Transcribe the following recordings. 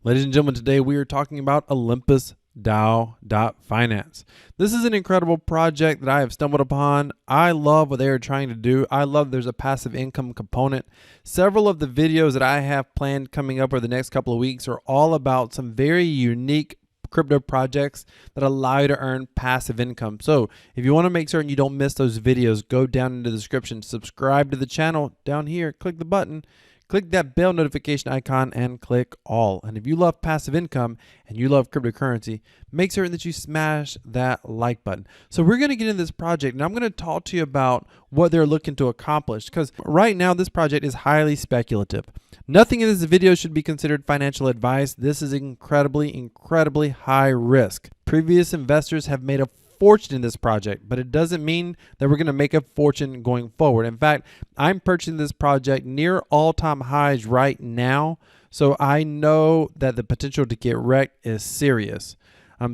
Ladies and gentlemen, today we are talking about Olympus Finance. This is an incredible project that I have stumbled upon. I love what they are trying to do. I love there's a passive income component. Several of the videos that I have planned coming up over the next couple of weeks are all about some very unique crypto projects that allow you to earn passive income. So if you want to make certain you don't miss those videos, go down in the description, subscribe to the channel down here, click the button, click that bell notification icon, and click all. And if you love passive income and you love cryptocurrency, make certain that you smash that like button. So we're going to get into this project, and I'm going to talk to you about what they're looking to accomplish, because right now this project is highly speculative. Nothing in this video should be considered financial advice. This is incredibly high risk. Previous investors have made a fortune in this project, but it doesn't mean that we're going to make a fortune going forward. In fact, I'm purchasing this project near all-time highs right now, so I know that the potential to get wrecked is serious.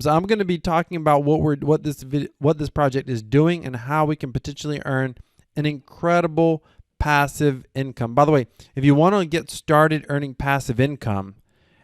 So I'm going to be talking about what this project is doing and how we can potentially earn an incredible passive income. By the way, if you want to get started earning passive income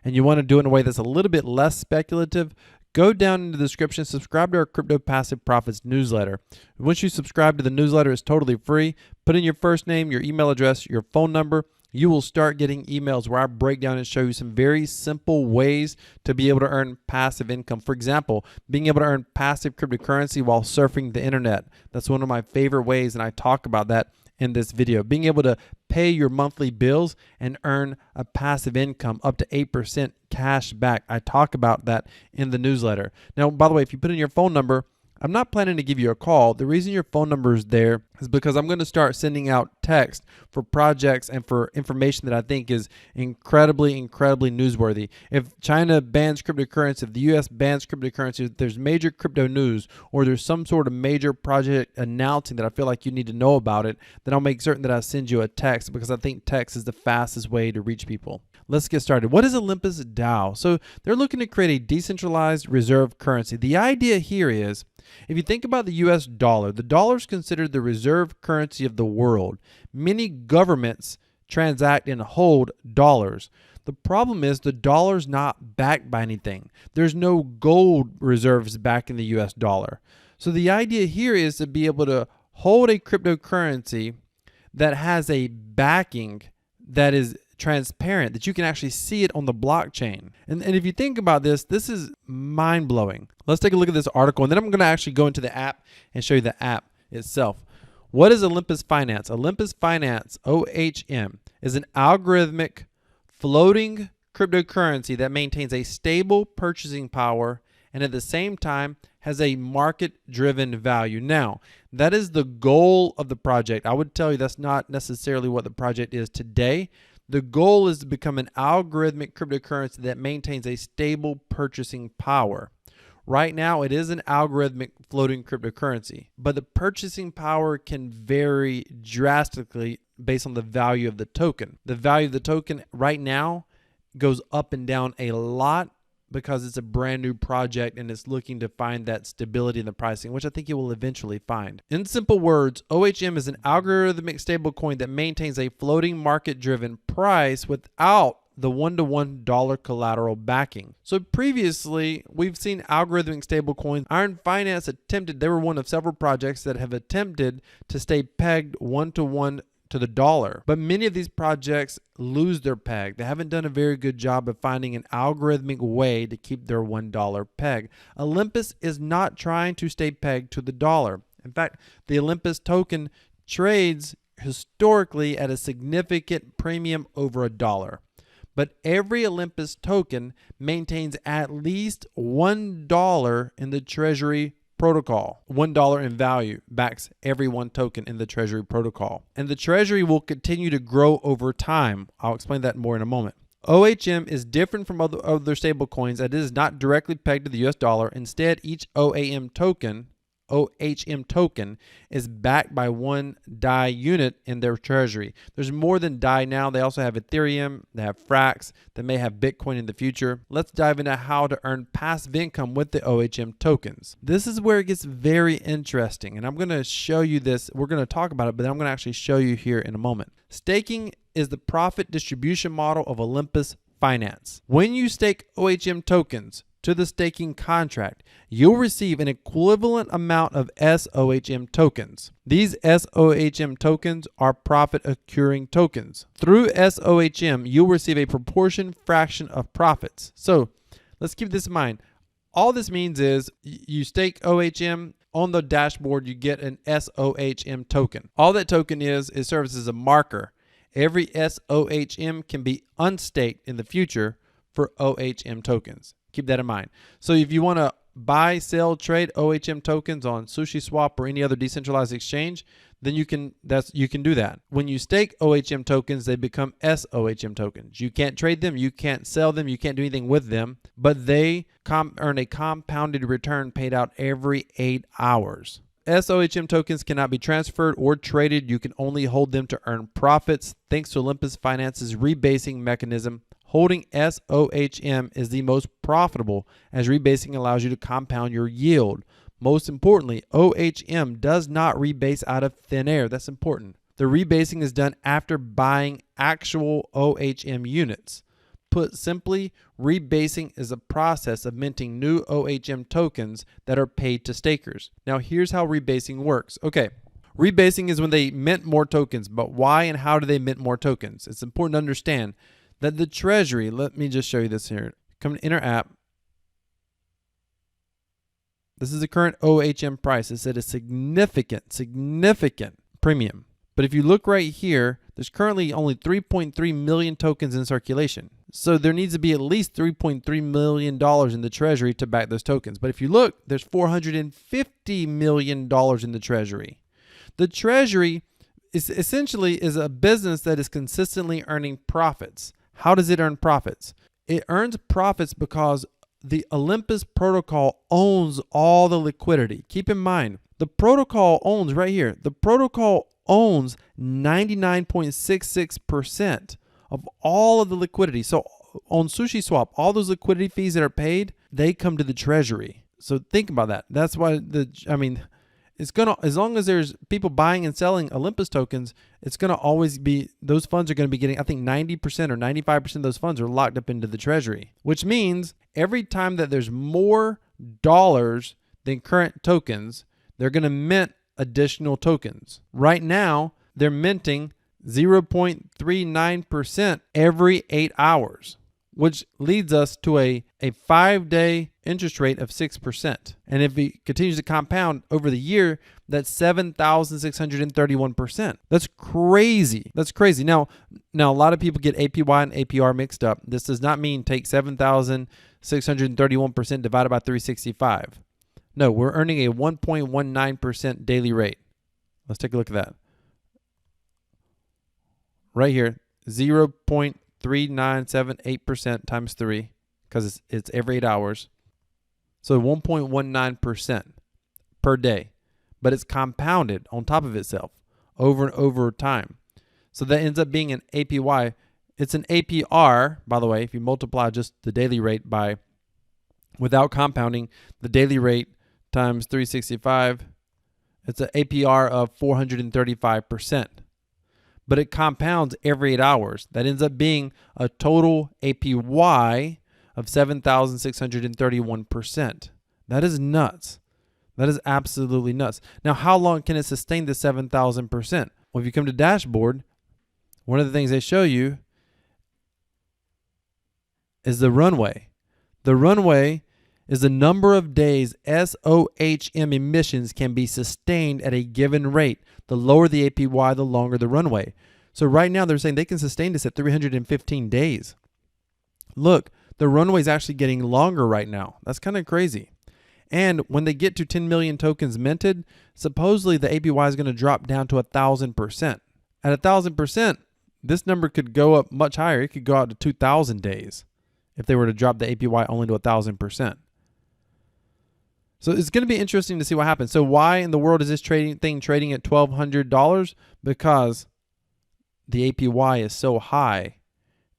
and you want to do it in a way that's a little bit less speculative, go down in the description, subscribe to our Crypto Passive Profits newsletter. Once you subscribe to the newsletter, it's totally free. Put in your first name, your email address, your phone number. You will start getting emails where I break down and show you some very simple ways to be able to earn passive income. For example, being able to earn passive cryptocurrency while surfing the internet. That's one of my favorite ways, and I talk about that in this video. Being able to pay your monthly bills and earn a passive income up to 8% cash back. I talk about that in the newsletter. Now, by the way, if you put in your phone number, I'm not planning to give you a call. The reason your phone number is there is because I'm going to start sending out text for projects and for information that I think is incredibly newsworthy. If China bans cryptocurrency, if the US bans cryptocurrency, if there's major crypto news, or there's some sort of major project announcing that I feel like you need to know about it, then I'll make certain that I send you a text, because I think text is the fastest way to reach people. Let's get started. What is Olympus DAO? So they're looking to create a decentralized reserve currency. The idea here is, if you think about the US dollar, the dollar is considered the reserve currency of the world. Many governments transact and hold dollars. The problem is the dollar's not backed by anything. There's no gold reserves backing the US dollar. So the idea here is to be able to hold a cryptocurrency that has a backing that is transparent, that you can actually see it on the blockchain. And if you think about this, this is mind-blowing. Let's take a look at this article, and then I'm going to actually go into the app and show you the app itself. What is Olympus Finance? Olympus Finance, OHM, is an algorithmic floating cryptocurrency that maintains a stable purchasing power and at the same time has a market-driven value. Now, that is the goal of the project. I would tell you that's not necessarily what the project is today. The goal is to become an algorithmic cryptocurrency that maintains a stable purchasing power. Right now, it is an algorithmic floating cryptocurrency, but the purchasing power can vary drastically based on the value of the token. The value of the token right now goes up and down a lot because it's a brand new project and it's looking to find that stability in the pricing, which I think it will eventually find. In simple words, OHM is an algorithmic stablecoin that maintains a floating market-driven price without the one-to-one dollar collateral backing. So previously, we've seen algorithmic stablecoins. Iron Finance attempted, they were one of several projects that have attempted to stay pegged one-to-one to the dollar. But many of these projects lose their peg. They haven't done a very good job of finding an algorithmic way to keep their $1 peg. Olympus is not trying to stay pegged to the dollar. In fact, the Olympus token trades historically at a significant premium over $1. But every Olympus token maintains at least $1 in the Treasury protocol. $1 in value backs every one token in the Treasury protocol. And the Treasury will continue to grow over time. I'll explain that more in a moment. OHM is different from other stablecoins. It is not directly pegged to the US dollar. Instead, each OHM token is backed by one DAI unit in their treasury. There's more than DAI now. They also have Ethereum, they have Frax, they may have Bitcoin in the future. Let's dive into how to earn passive income with the OHM tokens. This is where it gets very interesting, and I'm going to show you this. We're going to talk about it, but I'm going to actually show you here in a moment. Staking is the profit distribution model of Olympus Finance. When you stake OHM tokens to the staking contract, you'll receive an equivalent amount of SOHM tokens. These SOHM tokens are profit accruing tokens. Through SOHM, you'll receive a proportion fraction of profits. So let's keep this in mind. All this means is you stake OHM on the dashboard, you get an SOHM token. All that token is, it serves as a marker. Every SOHM can be unstaked in the future for OHM tokens. Keep that in mind. So if you want to buy, sell, trade OHM tokens on SushiSwap or any other decentralized exchange, then you can do that. When you stake OHM tokens, they become SOHM tokens. You can't trade them, you can't sell them, you can't do anything with them, but they earn a compounded return paid out every 8 hours. SOHM tokens cannot be transferred or traded. You can only hold them to earn profits. Thanks to Olympus Finance's rebasing mechanism, holding SOHM is the most profitable, as rebasing allows you to compound your yield. Most importantly, OHM does not rebase out of thin air. That's important. The rebasing is done after buying actual OHM units. Put simply, rebasing is a process of minting new OHM tokens that are paid to stakers. Now here's how rebasing works. Okay, rebasing is when they mint more tokens, but why and how do they mint more tokens? It's important to understand that the Treasury, let me just show you this here. Come to Enter App. This is the current OHM price. It's at a significant premium. But if you look right here, there's currently only 3.3 million tokens in circulation. So there needs to be at least $3.3 million in the Treasury to back those tokens. But if you look, there's $450 million in the Treasury. The Treasury is essentially a business that is consistently earning profits. How does it earn profits? It earns profits because the Olympus protocol owns all the liquidity. Keep in mind, the protocol owns right here. The protocol owns 99.66% of all of the liquidity. So on SushiSwap, all those liquidity fees that are paid, they come to the Treasury. So think about that. That's why it's gonna, as long as there's people buying and selling Olympus tokens, it's gonna always be, those funds are gonna be getting, I think 90% or 95% of those funds are locked up into the Treasury, which means every time that there's more dollars than current tokens, they're gonna mint additional tokens. Right now, they're minting 0.39% every 8 hours, which leads us to a 5-day interest rate of 6%. And if it continues to compound over the year, that's 7,631%. That's crazy. That's crazy. Now a lot of people get APY and APR mixed up. This does not mean take 7,631% divided by 365. No, we're earning a 1.19% daily rate. Let's take a look at that. Right here, 0.3978% times 3, because it's every 8 hours. So 1.19% per day. But it's compounded on top of itself over and over time. So that ends up being an APY. It's an APR, by the way, if you multiply just the daily rate by, without compounding, the daily rate times 365, it's an APR of 435%. But it compounds every 8 hours. That ends up being a total APY of 7,631%. That is nuts. That is absolutely nuts. Now, how long can it sustain the 7,000%? Well, if you come to dashboard, one of the things they show you is the runway. The runway is the number of days SOHM emissions can be sustained at a given rate. The lower the APY, the longer the runway. So right now they're saying they can sustain this at 315 days. Look, the runway is actually getting longer right now. That's kind of crazy. And when they get to 10 million tokens minted, supposedly the APY is going to drop down to 1,000%. At 1,000%, this number could go up much higher. It could go out to 2,000 days if they were to drop the APY only to 1,000%. So it's going to be interesting to see what happens. So why in the world is this trading at $1,200? Because the APY is so high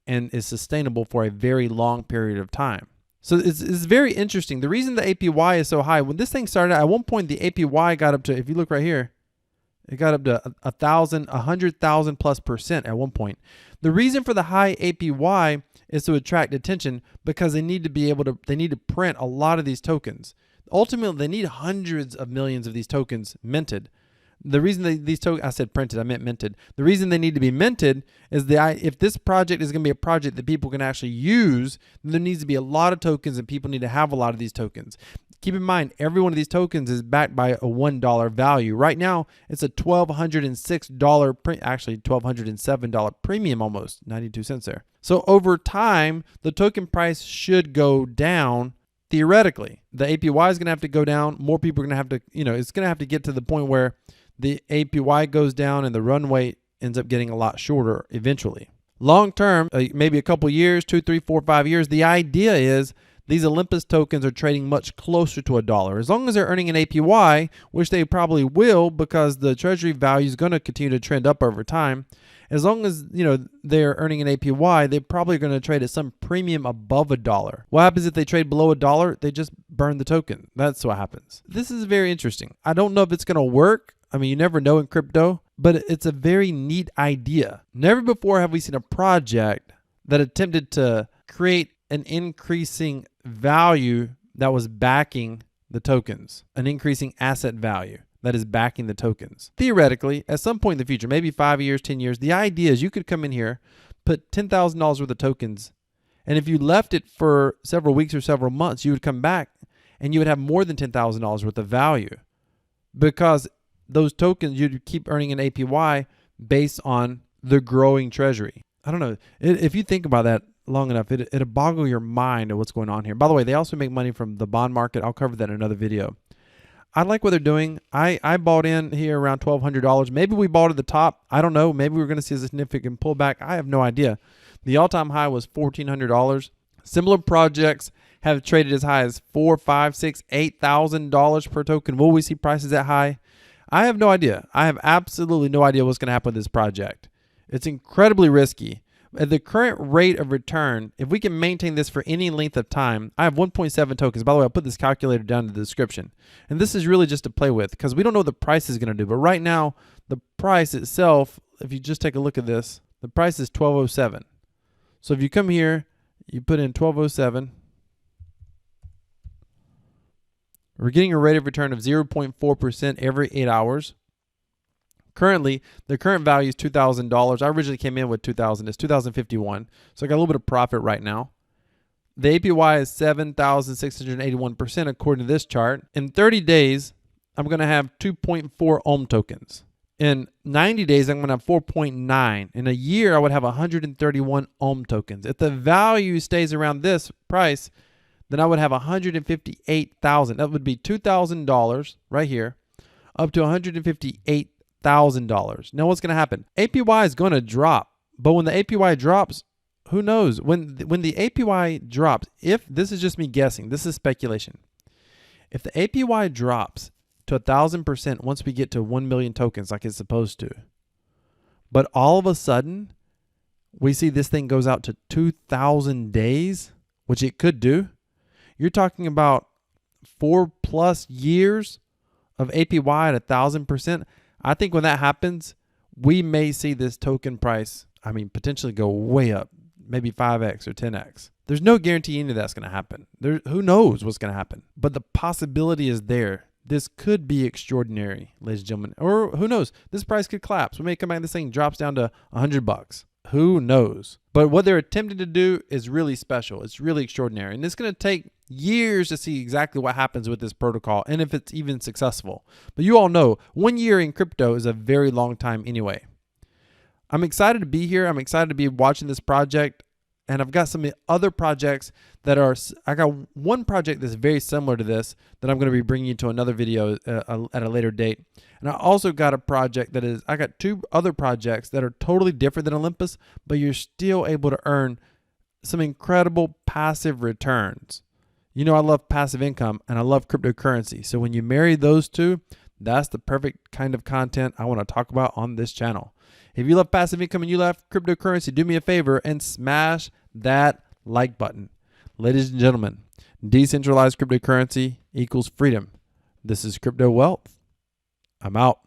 and is sustainable for a very long period of time. So it's very interesting. The reason the APY is so high, when this thing started, at one point the APY got up to, if you look right here, It got up to 100,000+ % at one point. The reason for the high APY is to attract attention because they need to print a lot of these tokens. Ultimately, they need hundreds of millions of these tokens minted. The reason these tokens, I said printed, I meant minted. The reason they need to be minted is if this project is going to be a project that people can actually use, then there needs to be a lot of tokens and people need to have a lot of these tokens. Keep in mind, every one of these tokens is backed by a $1 value. Right now, it's a $1,206, actually $1,207 premium almost, 92 cents there. So over time, the token price should go down theoretically. The APY is going to have to go down. More people are going to have to, it's going to have to get to the point where the APY goes down and the runway ends up getting a lot shorter eventually. Long term, maybe a couple years, 2, 3, 4, 5 years, the idea is these Olympus tokens are trading much closer to $1. As long as they're earning an APY, which they probably will because the Treasury value is going to continue to trend up over time. As long as, they're earning an APY, they're probably going to trade at some premium above $1. What happens if they trade below $1? They just burn the token. That's what happens. This is very interesting. I don't know if it's going to work. I mean, you never know in crypto, but it's a very neat idea. Never before have we seen a project that attempted to create an increasing value that was backing the tokens, an increasing asset value that is backing the tokens. Theoretically, at some point in the future, maybe 5 years, 10 years, the idea is you could come in here, put $10,000 worth of tokens, and if you left it for several weeks or several months, you would come back and you would have more than $10,000 worth of value because those tokens, you'd keep earning an APY based on the growing Treasury. I don't know. If you think about that long enough, it'll boggle your mind at what's going on here. By the way, they also make money from the bond market. I'll cover that in another video. I like what they're doing. I bought in here around $1,200. Maybe we bought at the top. I don't know. Maybe we're going to see a significant pullback. I have no idea. The all-time high was $1,400. Similar projects have traded as high as $4,000, $5,000, $6,000, $8,000 per token. Will we see prices that high? I have no idea. I have absolutely no idea what's going to happen with this project. It's incredibly risky. At the current rate of return, if we can maintain this for any length of time, I have 1.7 tokens. By the way, I'll put this calculator down in the description. And this is really just to play with because we don't know what the price is going to do. But right now, the price itself, if you just take a look at this, the price is $1,207. So if you come here, you put in $1,207. We're getting a rate of return of 0.4% every 8 hours. Currently, the current value is $2,000. I originally came in with $2,000. It's $2,051. So I got a little bit of profit right now. The APY is 7,681% according to this chart. In 30 days, I'm going to have 2.4 Ohm tokens. In 90 days, I'm going to have 4.9. In a year, I would have 131 Ohm tokens. If the value stays around this price, then I would have 158,000. That would be $2,000 right here, up to $158,000. Now what's going to happen? APY is going to drop, but when the APY drops, who knows? When the APY drops, if this is just me guessing, this is speculation. If the APY drops to 1,000% once we get to 1 million tokens like it's supposed to, but all of a sudden we see this thing goes out to 2,000 days, which it could do. You're talking about 4+ years of APY at 1,000%. I think when that happens, we may see this token price, potentially go way up, maybe 5x or 10x. There's no guarantee any of that's going to happen. Who knows what's going to happen? But the possibility is there. This could be extraordinary, ladies and gentlemen. Or who knows? This price could collapse. We may come back and this thing drops down to $100. Who knows? But what they're attempting to do is really special. It's really extraordinary. And it's going to take years to see exactly what happens with this protocol and if it's even successful. But you all know 1 year in crypto is a very long time anyway. I'm excited to be here. I'm excited to be watching this project. And I've got some other projects that I got one project that's very similar to this that I'm going to be bringing you to another video at a later date. And I also got a project I got 2 other projects that are totally different than Olympus, but you're still able to earn some incredible passive returns. You know, I love passive income and I love cryptocurrency. So when you marry those two, that's the perfect kind of content I want to talk about on this channel. If you love passive income and you love cryptocurrency, do me a favor and smash that like button. Ladies and gentlemen, decentralized cryptocurrency equals freedom. This is Crypto Wealth. I'm out.